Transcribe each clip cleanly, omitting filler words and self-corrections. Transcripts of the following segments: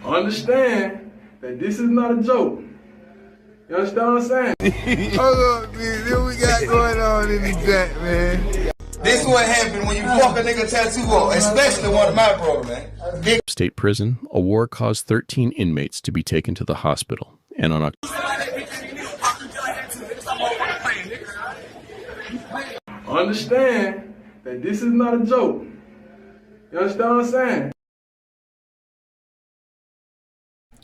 Understand that this is not a joke. You understand what I'm saying? Hold up, man. What we got going on in the jack, man? This is what happens when you fuck a nigga tattoo up, especially one of my brother, man. State prison, a war caused 13 inmates to be taken to the hospital. And on Understand that this is not a joke. You understand what I'm saying?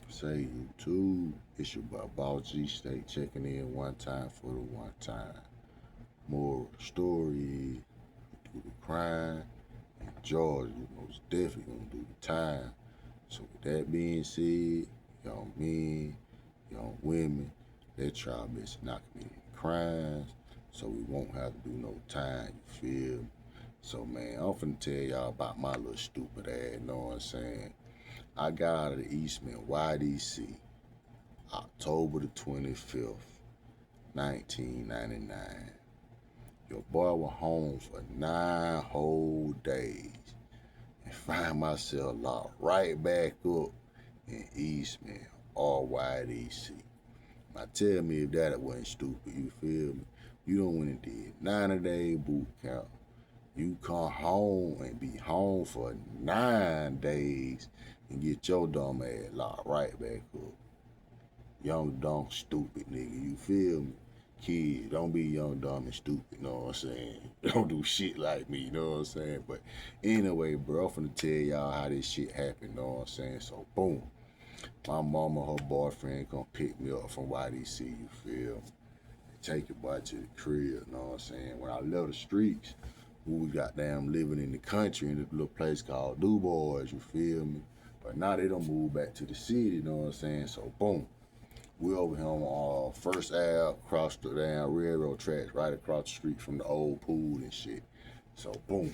Say YouTube, it's your boy Boss G State checking in one time for the one time. More story, do the crime, and Georgia, you most definitely gonna do the time. So with that being said, young men, young women, let y'all bitch not commit any crimes, so we won't have to do no time, you feel me? So man, I'm finna tell y'all about my little stupid ass, you know what I'm saying? I got out of the Eastman YDC, October the 25th, 1999. Your boy was home for 9 whole days and find myself locked right back up in Eastman, RYDC. Now tell me if that wasn't stupid, you feel me? You done went and did 90-day boot camp. You come home and be home for 9 days and get your dumb ass locked right back up. Young, dumb, stupid nigga, you feel me? Kid, don't be young, dumb, and stupid, you know what I'm saying? Don't do shit like me, you know what I'm saying? But anyway, bro, I'm finna tell y'all how this shit happened, you know what I'm saying? So, boom. My mama, her boyfriend gonna pick me up from YDC, you feel me? Take your boy to the crib, you know what I'm saying? When I left the streets, we goddamn living in the country in a little place called DuBois, you feel me? But now they done moved back to the city, you know what I'm saying? So boom, we over here on First Ave, across the damn railroad tracks, right across the street from the old pool and shit. So boom,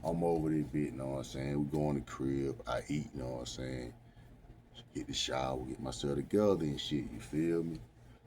I'm over this bit, you know what I'm saying? We go in the crib, I eat, you know what I'm saying? Get the shower, get myself together and shit, you feel me?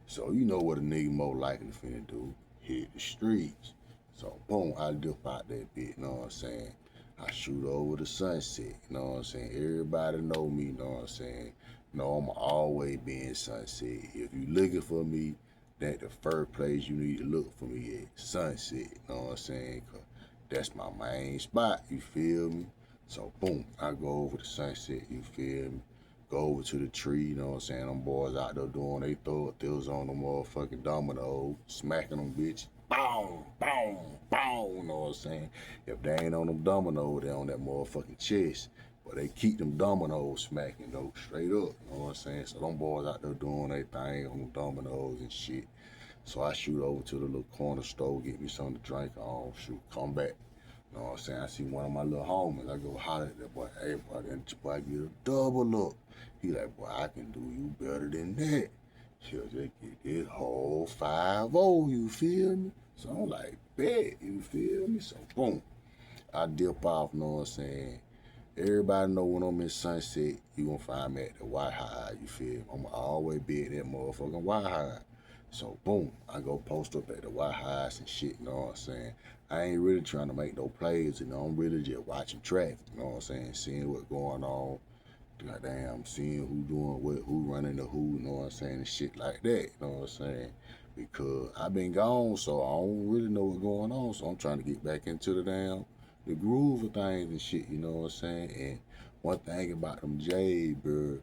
So you know what a nigga more likely finna do, hit the streets. So boom, I dip out that bit, you know what I'm saying? I shoot over the Sunset, you know what I'm saying? Everybody know me, you know what I'm saying? Know I'm always be in Sunset. If you looking for me, that the first place you need to look for me at Sunset, you know what I'm saying? 'Cause that's my main spot, you feel me? So boom, I go over to Sunset, you feel me? Go over to the tree, you know what I'm saying? Them boys out there doing they throws on them motherfucking dominoes, smacking them bitches. Boom, boom, boom, you know what I'm saying? If they ain't on them dominoes, they on that motherfucking chest. But they keep them dominoes smacking though, straight up, you know what I'm saying? So them boys out there doing their thing on them dominoes and shit. So I shoot over to the little corner store, get me something to drink on, shoot, come back. You know what I'm saying? I see one of my little homies. I go holler at that boy, hey boy, that boy get a double look. He like, boy, I can do you better than that. He'll just get this whole 5-0, you feel me? So I'm like, bet, you feel me? So boom, I dip off, you know what I'm saying? Everybody know when I'm in Sunset, you gonna find me at the White High, you feel me? I'm always be at that motherfucking White High. So boom, I go post up at the White Highs and shit, you know what I'm saying? I ain't really trying to make no plays, you know, I'm really just watching traffic, you know what I'm saying? Seeing what's going on, goddamn, seeing who doing what, who running the who, you know what I'm saying, and shit like that, you know what I'm saying? Because I've been gone, so I don't really know what's going on, so I'm trying to get back into the groove of things and shit, you know what I'm saying? And one thing about them J's, bro,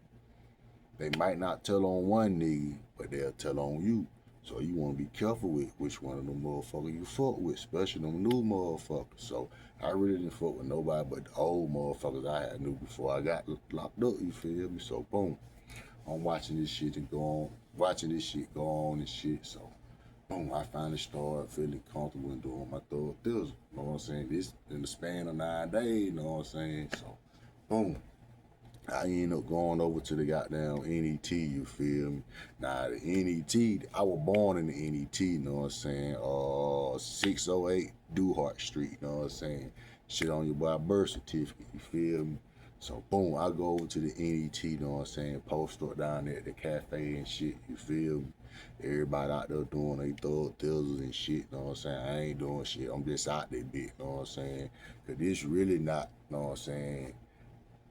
they might not tell on one nigga, but they'll tell on you. So you want to be careful with which one of them motherfuckers you fuck with, especially them new motherfuckers. So I really didn't fuck with nobody but the old motherfuckers I had knew before I got locked up, you feel me? So boom, I'm watching this shit go on and shit. So boom, I finally started feeling comfortable and doing my thug thizzle, you know what I'm saying? This in the span of 9 days, you know what I'm saying? So boom, I end up going over to the goddamn NET, you feel me? Now, the NET, I was born in the NET, you know what I'm saying? 608 Duhart Street, you know what I'm saying? Shit on your boy birth certificate, you feel me? So, boom, I go over to the NET, you know what I'm saying? Post up down there at the cafe and shit, you feel me? Everybody out there doing they thug thizzles and shit, you know what I'm saying? I ain't doing shit, I'm just out there bit, you know what I'm saying? Cause this really not, you know what I'm saying?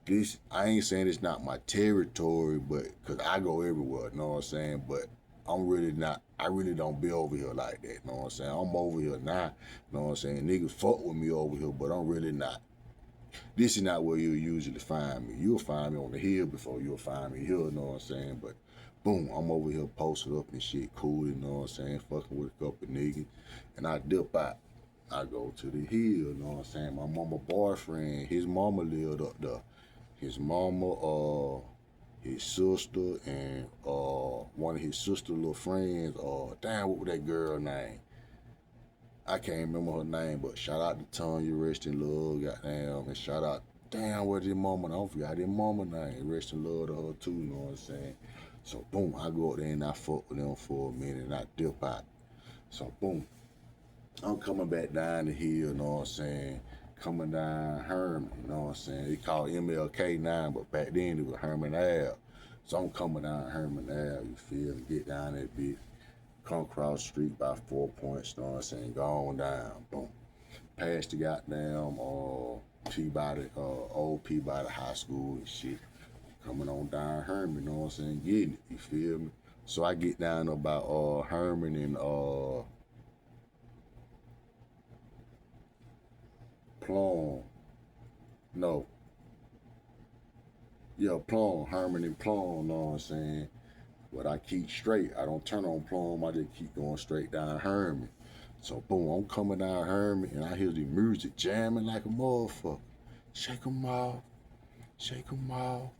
this, I ain't saying it's not my territory, but cause I go everywhere, you know what I'm saying? But I'm really not, I really don't be over here like that, you know what I'm saying? I'm over here now, you know what I'm saying? Niggas fuck with me over here, but I'm really not. This is not where you'll usually find me. You'll find me on the hill before you'll find me here, you know what I'm saying? But boom, I'm over here posted up and shit, cool, you know what I'm saying? Fucking with a couple niggas, and I dip out. I go to the hill, you know what I'm saying? My mama boyfriend, his mama lived up there. His mama, his sister, and one of his sister little friends, damn, what was that girl name? I can't remember her name, but shout out to Tanya, rest in love, goddamn, and shout out, damn, what's his mama? I don't forget his mama name, rest in love to her too, you know what I'm saying? So boom, I go up there and I fuck with them for a minute and I dip out. So boom, I'm coming back down the hill, you know what I'm saying? Coming down Herman, you know what I'm saying? They call it MLK now, but back then it was Herman Ave. So I'm coming down Herman Ave, you feel me? Get down that bitch, come across the street by 4 points, you know what I'm saying? Go on down, boom. Past the goddamn Peabody, old Peabody High School and shit. Coming on down Herman, you know what I'm saying? Getting it, you feel me? So I get down about Herman and Plum. No. Yeah, Plum, Herman and Plum, you know what I'm saying? But I keep straight. I don't turn on Plum, I just keep going straight down Herman. So boom, I'm coming down Herman and I hear the music jamming like a motherfucker. Shake 'em off, shake 'em off.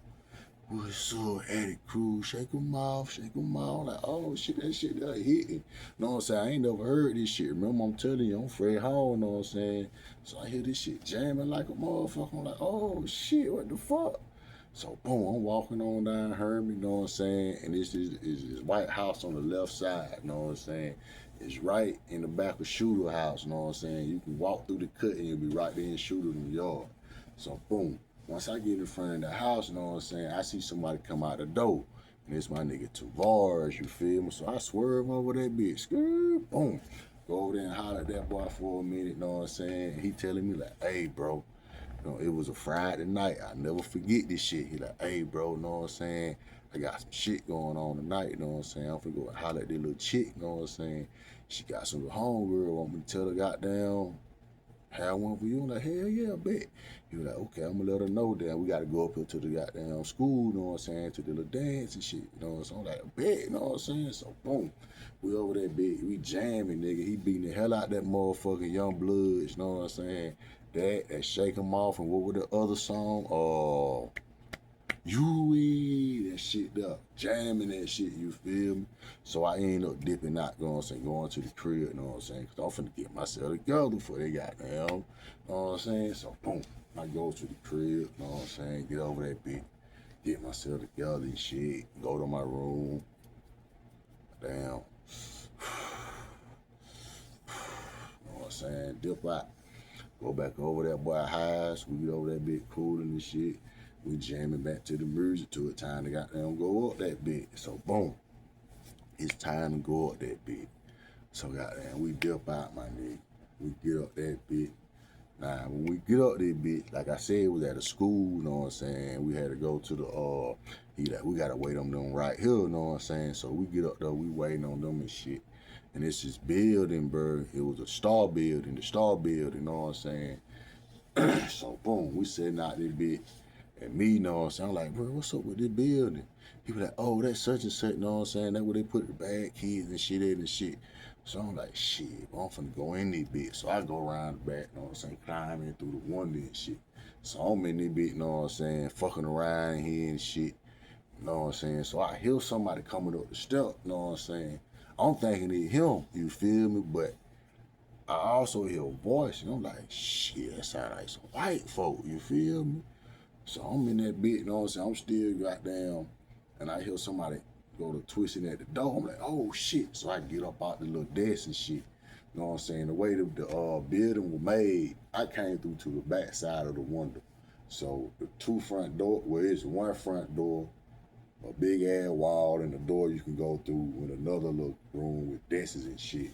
What's up, Attic Crew? Shake 'em off, shake 'em off. Like, oh shit, that shit that hitting. You know what I'm saying? I ain't never heard this shit. Remember, I'm telling you, I'm Fred Hall, you know what I'm saying? So I hear this shit jamming like a motherfucker. I'm like, oh shit, what the fuck? So boom, I'm walking on down Herman, you know what I'm saying? And this is this White House on the left side, you know what I'm saying? It's right in the back of Shooter House, you know what I'm saying? You can walk through the cut and you'll be right there in Shooter in the yard. So boom, once I get in front of the house, you know what I'm saying, I see somebody come out the door. And it's my nigga Tavares, you feel me? So I swerve over that bitch, boom. Go over there and holler at that boy for a minute, you know what I'm saying? He telling me like, hey bro, you know, it was a Friday night. I never forget this shit. He like, hey bro, you know what I'm saying? I got some shit going on tonight, you know what I'm saying? I'm finna go and holler at this little chick, you know what I'm saying? She got some homegirl, want me to tell her goddamn, have one for you? I'm like, hell yeah, I bet. He was like, okay, I'm gonna let her know that we gotta go up here to the goddamn school, you know what I'm saying, to the little dance and shit, you know what I'm saying? I'm like, bet, you know what I'm saying? So boom, we over that bitch, we jamming, nigga. He beating the hell out that motherfucking Young Bloods, you know what I'm saying? That Shake 'Em Off, and what was the other song? That shit there, jamming that shit, you feel me? So I end up dipping out, you know what I'm saying, going to the crib, you know what I'm saying, because I'm finna get myself together before they got down, you know what I'm saying? So boom, I go to the crib, you know what I'm saying, get over that bitch, get myself together and shit, go to my room, damn, you know what I'm saying, dip out, go back over that boy house, we get over that bitch cooling and shit. We jamming back to the music to it, time to goddamn go up that bit. So boom, it's time to go up that bit. So goddamn, we dip out, my nigga. We get up that bit. Now, when we get up that bit, like I said, it was at a school, you know what I'm saying? We had to go to the, he like, we gotta wait on them right here, you know what I'm saying? So we get up there, we waiting on them and shit. And it's this building, bro. It was a star building, the star building, you know what I'm saying? So boom, we sitting out this bit. And me, you know what I'm saying? I'm like, bro, what's up with this building? He was like, oh, that's such and such, you know what I'm saying? That's where they put the bad kids and shit in and shit. So I'm like, shit, I'm finna go in this bitch. So I go around the back, you know what I'm saying, climbing through the window and shit. So I'm in this bitch, you know what I'm saying, fucking around here and shit, you know what I'm saying? So I hear somebody coming up the step, you know what I'm saying? I'm thinking it's him, you feel me? But I also hear a voice, and I'm like, shit, that sound like some white folk, you feel me? So I'm in that bit, you know what I'm saying? I'm still goddamn, and I hear somebody go to twisting at the door. I'm like, oh shit. So I get up out the little desk and shit. You know what I'm saying? The way the building was made, I came through to the back side of the window. So the two front door, well, it's one front door, a big ass wall, and the door you can go through with another little room with desks and shit.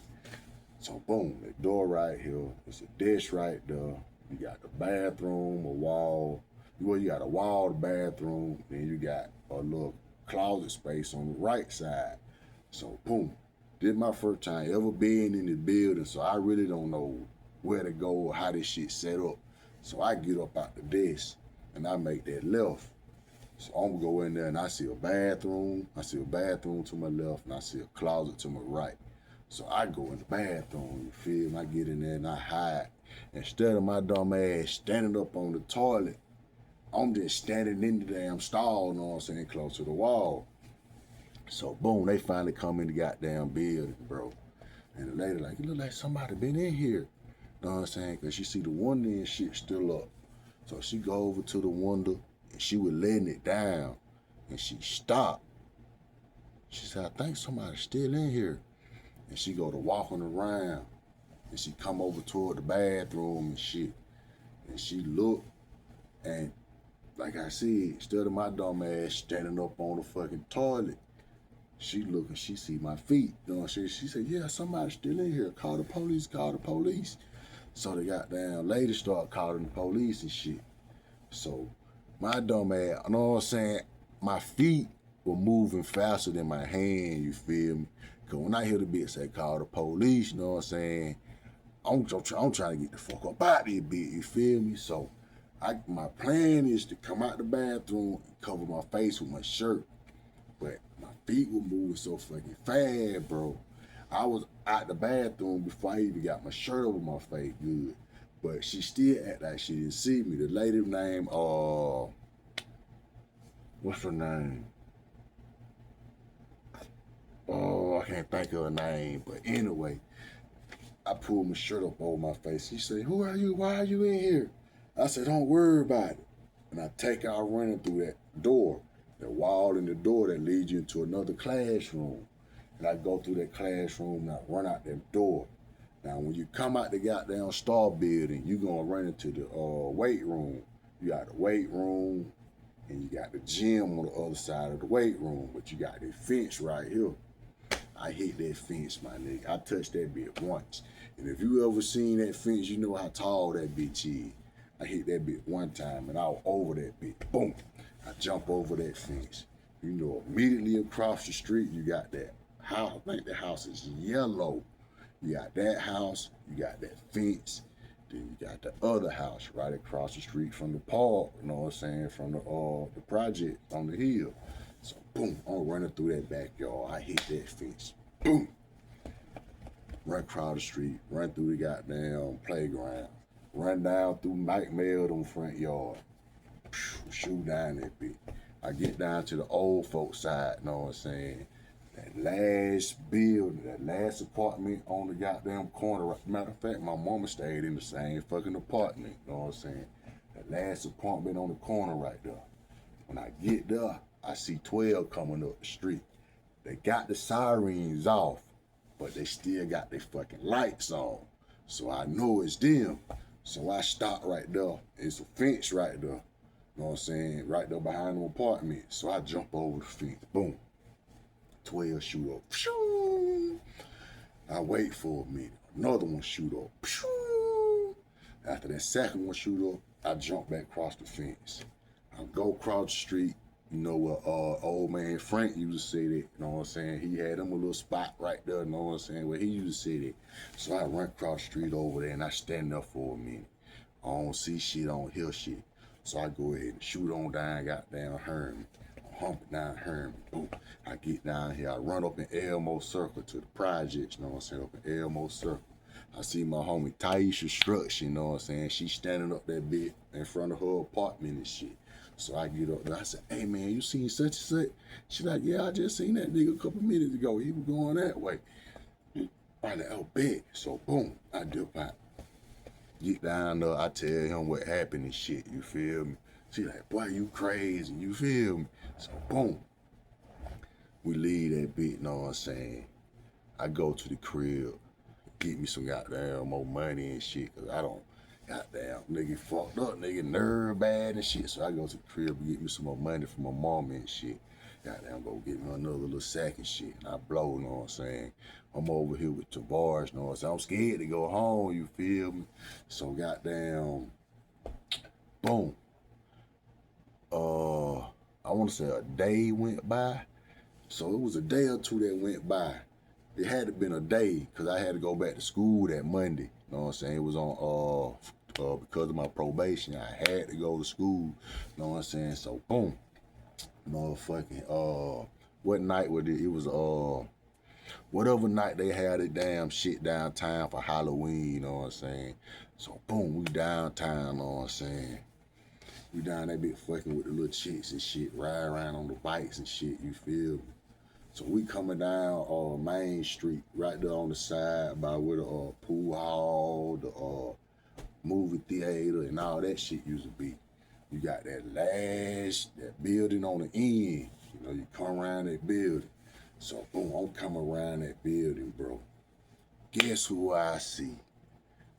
So boom, the door right here, it's a desk right there. You got the bathroom, a wall, Well, you got a wall, the bathroom, then you got a little closet space on the right side. So boom, this is my first time ever being in the building, so I really don't know where to go or how this shit set up. So I get up out the desk and I make that left. So I'm gonna go in there and I see a bathroom. I see a bathroom to my left and I see a closet to my right. So I go in the bathroom, you feel me? I get in there and I hide. Instead of my dumb ass standing up on the toilet, I'm just standing in the damn stall, you know what I'm saying, close to the wall. So boom, they finally come in the goddamn building, bro. And the lady like, it look like somebody been in here. You know what I'm saying? Cause she see the window and shit still up. So she go over to the window and she was letting it down. And she stopped. She said, I think somebody's still in here. And she go to walking around. And she come over toward the bathroom and shit. And she look, and like I said, instead of my dumb ass standing up on the fucking toilet, she look and she see my feet. You know what I'm saying? She said, yeah, somebody's still in here. Call the police, call the police. So the goddamn lady start calling the police and shit. So my dumb ass, you know what I'm saying? My feet were moving faster than my hand, you feel me? Cause when I hear the bitch say call the police, you know what I'm saying? I'm trying to get the fuck up out there, bitch, you feel me? So my plan is to come out the bathroom and cover my face with my shirt. But my feet were moving so fucking fast, bro. I was out the bathroom before I even got my shirt over my face good. But she still act like she didn't see me. The lady name, what's her name? Oh, I can't think of her name. But anyway, I pulled my shirt up over my face. She said, who are you? Why are you in here? I said, don't worry about it. And I take out running through that door, the wall in the door that leads you into another classroom. And I go through that classroom and I run out that door. Now, when you come out the goddamn Star building, you're going to run into the weight room. You got the weight room and you got the gym on the other side of the weight room, but you got the fence right here. I hit that fence, my nigga. I touched that bitch once. And if you ever seen that fence, you know how tall that bitch is. I hit that bitch one time and I was over that bitch. Boom. I jump over that fence. You know, immediately across the street, you got that house. I think the house is yellow. You got that house, you got that fence, then you got the other house right across the street from the park, you know what I'm saying, from the project on the hill. So boom, I'm running through that backyard. I hit that fence. Boom. Run across the street, run through the goddamn playground, run down through Nightmare on the front yard. Shoot down that bitch. I get down to the old folks side, you know what I'm saying? That last building, that last apartment on the goddamn corner. Matter of fact, my mama stayed in the same fucking apartment, you know what I'm saying? That last apartment on the corner right there. When I get there, I see 12 coming up the street. They got the sirens off, but they still got their fucking lights on. So I know it's them. So I stop right there. It's a fence right there. You know what I'm saying? Right there behind the apartment. So I jump over the fence. Boom. 12 shoot up. I wait for a minute. Another one shoot up. After that second one shoot up, I jump back across the fence. I go across the street. You know what old man Frank used to say that, you know what I'm saying? He had him a little spot right there, you know what I'm saying, where he used to say that. So I run across the street over there and I stand there for a minute. I don't see shit, I don't hear shit. So I go ahead and shoot on down goddamn Herman. Hump it down Herman, boom. I get down here, I run up in Elmo Circle to the projects, you know what I'm saying, up in Elmo Circle. I see my homie Taisha Struction, you know what I'm saying, she's standing up that bit in front of her apartment and shit. So I get up there, I said, hey man, you seen such and such? She like, yeah, I just seen that nigga a couple minutes ago, he was going that way. I like, oh, bet. So boom, I dip out. Get down there, I tell him what happened and shit, you feel me? She like, boy, you crazy, you feel me? So boom, we leave that bit, you know what I'm saying? I go to the crib, get me some goddamn more money and shit, cause I don't, goddamn, nigga fucked up, nigga nerve bad and shit. So I go to the crib and get me some more money from my mama and shit. Goddamn, go get me another little sack and shit, and I blow, you know what I'm saying? I'm over here with Tavares, you know what I'm saying? I'm scared to go home, you feel me? So goddamn, boom. want to say a day went by. So it was a day or two that went by. It had to been a day because I had to go back to school that Monday. You know what I'm saying? It was on because of my probation. I had to go to school. You know what I'm saying? So boom, motherfucking what night was it? It was whatever night they had it damn shit downtown for Halloween. You know what I'm saying? So boom, we downtown. You know what I'm saying? We down that bit fucking with the little chicks and shit, ride around on the bikes and shit. You feel me? So we coming down Main Street, right there on the side by where the pool hall, the movie theater, and all that shit used to be. You got that building on the end. You know, you come around that building. So boom, I'm coming around that building, bro. Guess who I see?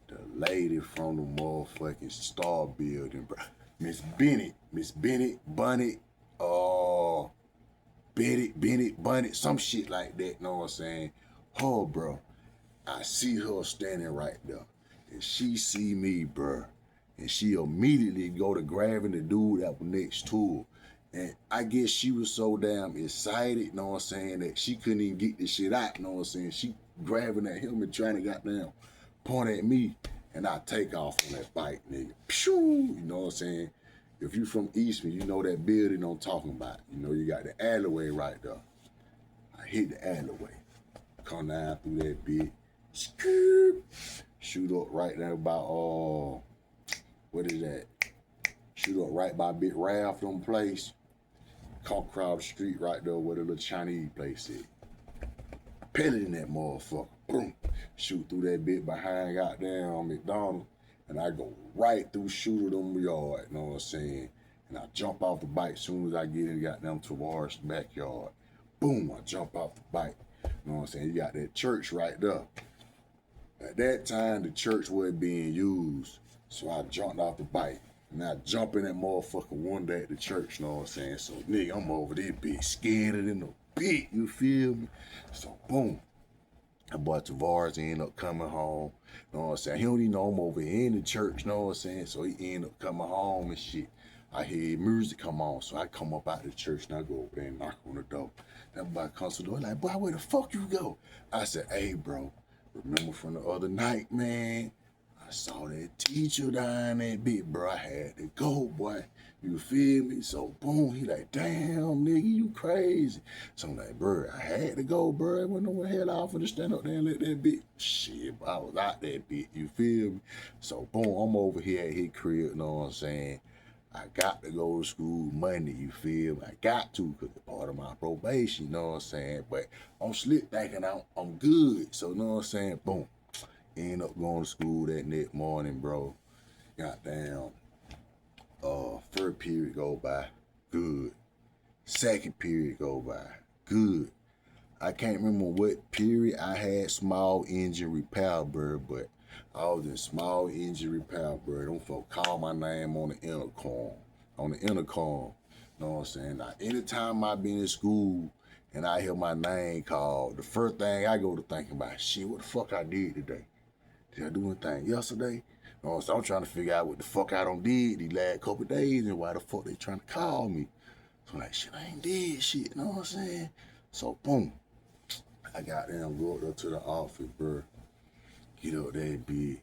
The lady from the motherfucking Star Building, bro. Miss Bennett, Bunny, Bennett, Bunny, some shit like that, know what I'm saying? Oh, bro, I see her standing right there, and she see me, bro, and she immediately go to grabbing the dude that was next to her, and I guess she was so damn excited, know what I'm saying, that she couldn't even get the shit out, know what I'm saying? She grabbing at him and trying to goddamn point at me, and I take off on that bike, nigga. Pew! You know what I'm saying? If you from Eastman, you know that building I'm talking about. You know, you got the alleyway right there. I hit the alleyway. Come down through that bit. Shoot up right there about, what is that? Shoot up right by Big Ralph them place. Come across the street right there where the little Chinese place is. Pellet in that motherfucker. Boom. Shoot through that bit behind goddamn McDonald's. And I go right through Shooter them yard, you know what I'm saying? And I jump off the bike as soon as I get in goddamn towards the backyard. Boom, I jump off the bike. You know what I'm saying? You got that church right there. At that time, the church wasn't being used. So I jumped off the bike. And I jump in that motherfucker one day at the church, you know what I'm saying? So nigga, I'm over there bit scared in the bit, you feel me? So boom. That boy Tavares ended up coming home. You know what I'm saying? He don't even know I'm over in the church, you know what I'm saying? So he ended up coming home and shit. I hear music come on, so I come up out of the church and I go over there and knock on the door. That boy comes to the door like, boy, where the fuck you go? I said, hey, bro, remember from the other night, man? I saw that teacher down that bit, bro. I had to go, boy. You feel me? So, boom, he like, damn, nigga, you crazy. So I'm like, bro, I had to go, bro. I wasn't no hell off to stand up there and let that bit. Shit, I was out that bit, you feel me? So, boom, I'm over here at his crib, you know what I'm saying? I got to go to school Monday, you feel me? I got to, because it's part of my probation, you know what I'm saying? But I'm slick thinking I'm good. So, you know what I'm saying? Boom. End up going to school that next morning, bro. Goddamn. First period go by, good. Second period go by, good. I can't remember what period I had small engine repair, bro, but I was in small engine repair, bro. Them folk call my name on the intercom. You know what I'm saying? Now, anytime I been in school and I hear my name called, the first thing I go to thinking about, shit, what the fuck I did today? Did I do anything yesterday? You know, so I'm trying to figure out what the fuck I done did these last couple of days and why the fuck they trying to call me. So I'm like, shit, I ain't did shit, you know what I'm saying? So boom, I got them, go up there to the office, bro. Get up there, big.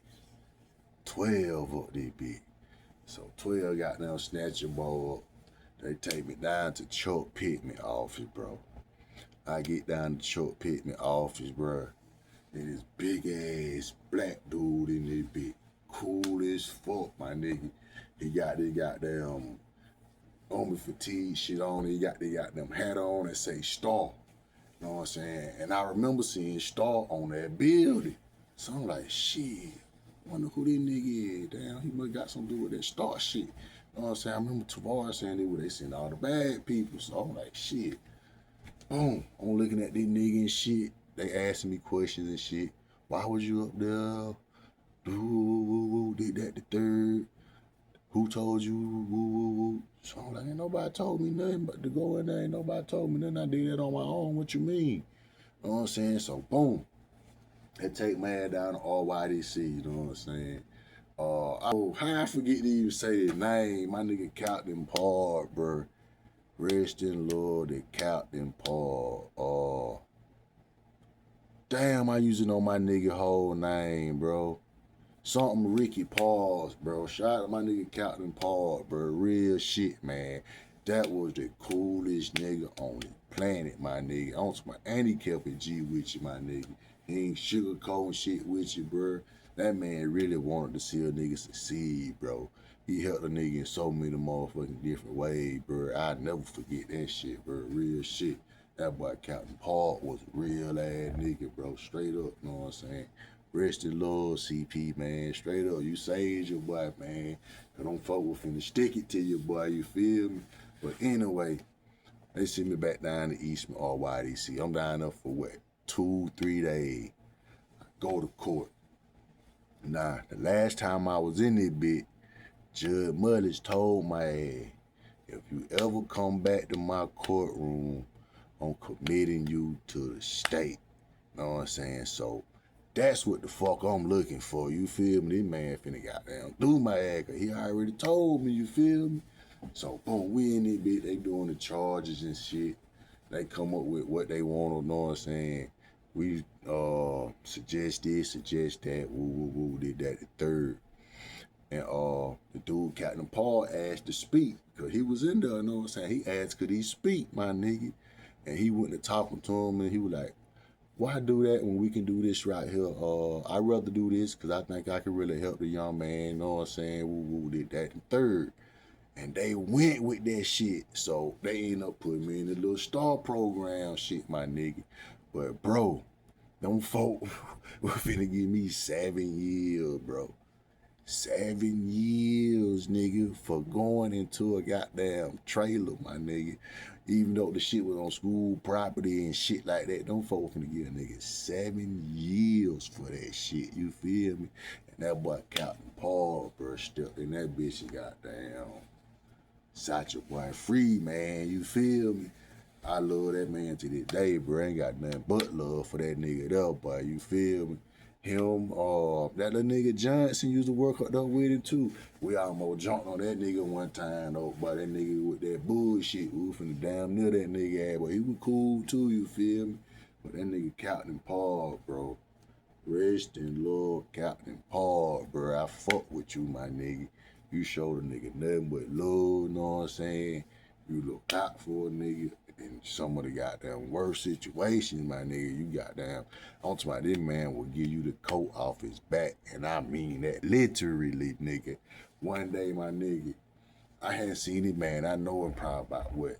12 up there, big. So 12 got them, snatch your ball up. They take me down to Chuck Pittman office, bro. I get down to Chuck Pittman office, bro. And this big ass black dude in there, big. Cool as fuck, my nigga. He got this goddamn army fatigue shit on. He got the goddamn hat on that say Star. You know what I'm saying? And I remember seeing Star on that building. So I'm like, shit, wonder who this nigga is. Damn, he must got something to do with that Star shit. You know what I'm saying? I remember Tavares saying they send all the bad people. So I'm like, shit. Boom. I'm looking at this nigga and shit. They asking me questions and shit. Why was you up there? Woo, did that the third? Who told you? Woo. So I'm like, ain't nobody told me nothing but to go in there. Ain't nobody told me nothing. I did that on my own. What you mean? You know what I'm saying? So boom. They take my ass down to RYDC, you know what I'm saying? How I forget to even say his name. My nigga Captain Paul, bro. Rest in love to Captain Paul. Damn, I using on my nigga whole name, bro. Something Ricky Pauls, bro. Shout out to my nigga Captain Paul, bro. Real shit, man. That was the coolest nigga on the planet, my nigga. On my and he kept it G with you, my nigga. He ain't sugarcoating shit with you, bro. That man really wanted to see a nigga succeed, bro. He helped a nigga in so many motherfucking different ways, bro. I never forget that shit, bro. Real shit. That boy Captain Paul was a real ass nigga, bro. Straight up, know what I'm saying? Rest in love, CP, man. Straight up, you saved your boy, man. Cause them folk will finna stick it to you, boy. You feel me? But anyway, they send me back down to Eastman or YDC. I'm down there for what? 2-3 days. I go to court. Nah, the last time I was in this bitch, Judge Mullins told my ass, if you ever come back to my courtroom, I'm committing you to the state. Know what I'm saying? So that's what the fuck I'm looking for. You feel me? This man finna goddamn do my ass. He already told me, you feel me? So boom, we in this bitch, they doing the charges and shit. They come up with what they want, know what I'm saying? We suggest this, suggest that, woo, did that the third. And the dude, Captain Paul, asked to speak, because he was in there, you know what I'm saying? He asked, could he speak, my nigga? And he went to talking to him, and he was like, why do that when we can do this right here? I'd rather do this, because I think I can really help the young man, you know what I'm saying? Woo, did that the third. And they went with that shit. So they ended up putting me in the little star program shit, my nigga. But bro, them folk were finna give me 7 years, bro. 7 years, nigga, for going into a goddamn trailer, my nigga. Even though the shit was on school property and shit like that, them folk finna give a nigga 7 years for that shit, you feel me? And that boy Captain Paul, bro, stepped in that bitch and goddamn shot your boy free, man, you feel me? I love that man to this day, bro. Ain't got nothing but love for that nigga there, boy, you feel me? Him, that little nigga Johnson used to work up there with him too. We almost jumped on that nigga one time though, but that nigga with that bullshit, we finna damn near that nigga ass, but he was cool too, you feel me? But that nigga Captain Paul, bro. Rest in love, Captain Paul, bro. I fuck with you, my nigga. You showed a nigga nothing but love, know what I'm saying? You look out for a nigga in some of the goddamn worst situations, my nigga. You goddamn, on to my, this man will give you the coat off his back, and I mean that literally, nigga. One day, my nigga, I hadn't seen him, man. I know him probably about what,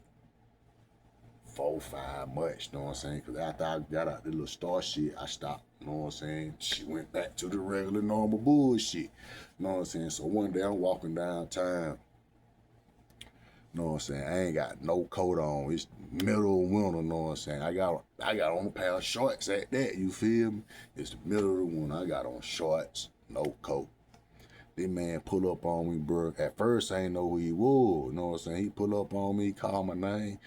4-5 months, know what I'm saying? Because after I got out the little star shit, I stopped, know what I'm saying? She went back to the regular normal bullshit, know what I'm saying? So one day I'm walking downtown, know what I'm saying? I ain't got no coat on. It's middle of winter, know what I'm saying? I got on a pair of shorts at that, you feel me? It's the middle of the winter. I got on shorts, no coat. This man pull up on me, bro. At first, I ain't know who he was, know what I'm saying? He pull up on me, call my name.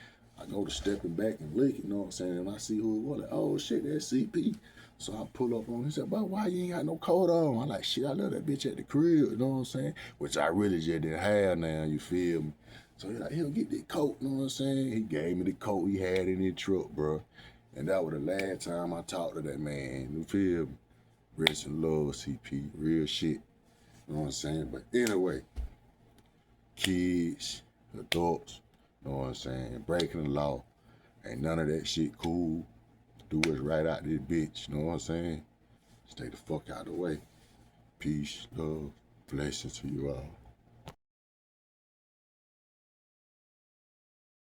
I go to stepping back and lick it, know what I'm saying? And I see who it was, like, oh shit, that's CP. So I pull up on him. He said, but why you ain't got no coat on? I'm like, shit, I left that bitch at the crib, you know what I'm saying? Which I really just didn't have now, you feel me? So he's like, he'll get that coat, you know what I'm saying? He gave me the coat he had in his truck, bro. And that was the last time I talked to that man, you feel me? Rest in love, CP, real shit, you know what I'm saying? But anyway, kids, adults, you know what I'm saying? Breaking the law, ain't none of that shit cool. Do what's right out this bitch, you know what I'm saying? Stay the fuck out of the way. Peace, love, blessings to you all.